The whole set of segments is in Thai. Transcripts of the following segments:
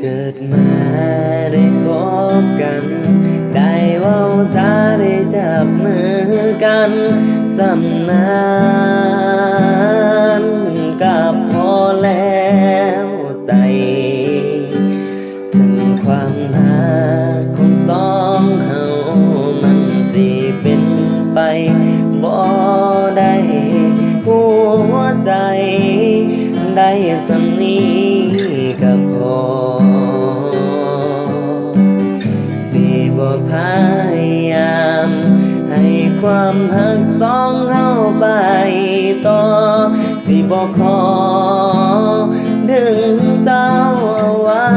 เกิดมาได้พบกันได้เว้าจาได้จับมือกันสำนานกับพอแล้วใจถึงความหาของสองเฮามันสิเป็นไปบ่ได้หัวใจได้สำนี้ก็พอสิบ่พยายามให้ความหักสองเฮาไปต่อสิบ่ขอดึงเจ้าเอาไว้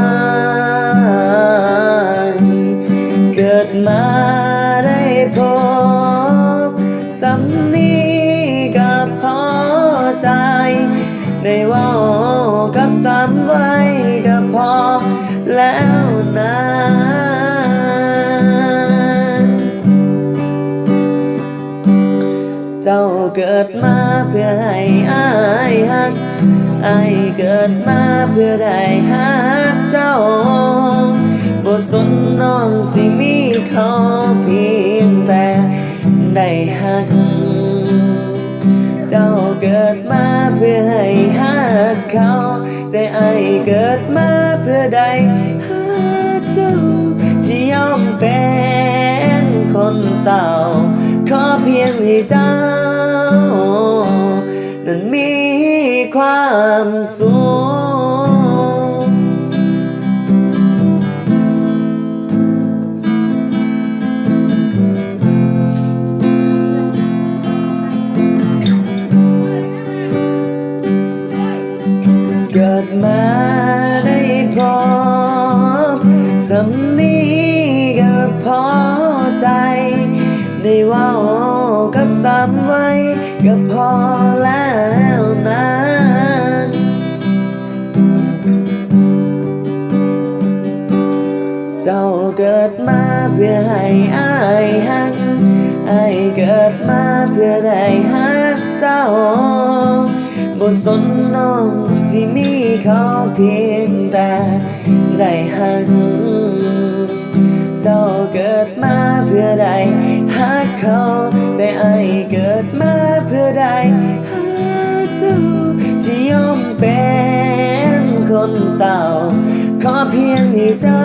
เกิดมาได้พบสำนี้ก็พอใจได้เว้ากับสามไว้ก็พอแล้วนะเจ้าเกิดมาเพื่อให้อ้ายฮักอ้ายเกิดมาเพื่อได้ฮักเจ้าบ่สนน้องสิมีเขาเพียงแต่ได้ฮักเจ้าเกิดมาเพื่อให้ฮักเขาแต่อ้ายเกิดมาเพื่อได้ฮักเจ้าสิยอมเป็นคนเศร้าขอเพียงให้เจ้านั้นมีความสุขเกิดมาได้พบสำนี้ก็พอใจได้เว้ากับสามไว้ก็พอแล้วนะเจ้าเกิดมาเพื่อให้อ้ายฮักอ้ายเกิดมาเพื่อได้ฮักเจ้าบ่สนน้องสิมีเขาเพียงแต่ได้ฮักเจ้าเกิดมาเพื่อได้ฮักเขาแต่อ้ายเกิดมาเพื่อได้ฮักเจ้าสิยอมเป็นคนเศร้าขอเพียงให้เจ้า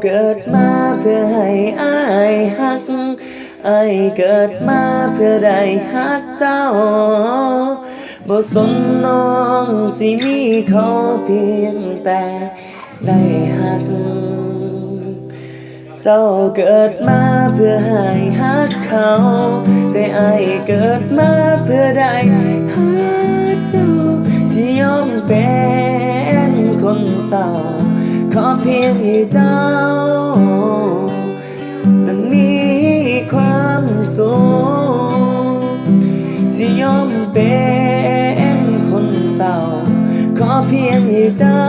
เกิดมาเพื่อให้อ้ายฮักอ้ายเกิดมาเพื่อได้ฮักเจ้าบ่สนน้องสิมีเขาเพียงแต่ได้ฮักเจ้าเกิดมาเพื่อให้ฮักเขาแต่อ้ายเกิดมาเพื่อได้ฮักเจ้าสิยอมเป็นคนเศร้าขอเพียงให้เจ้านั้นมีความสุขสิยอมเป็นคนเศร้าขอเพียงให้เจ้า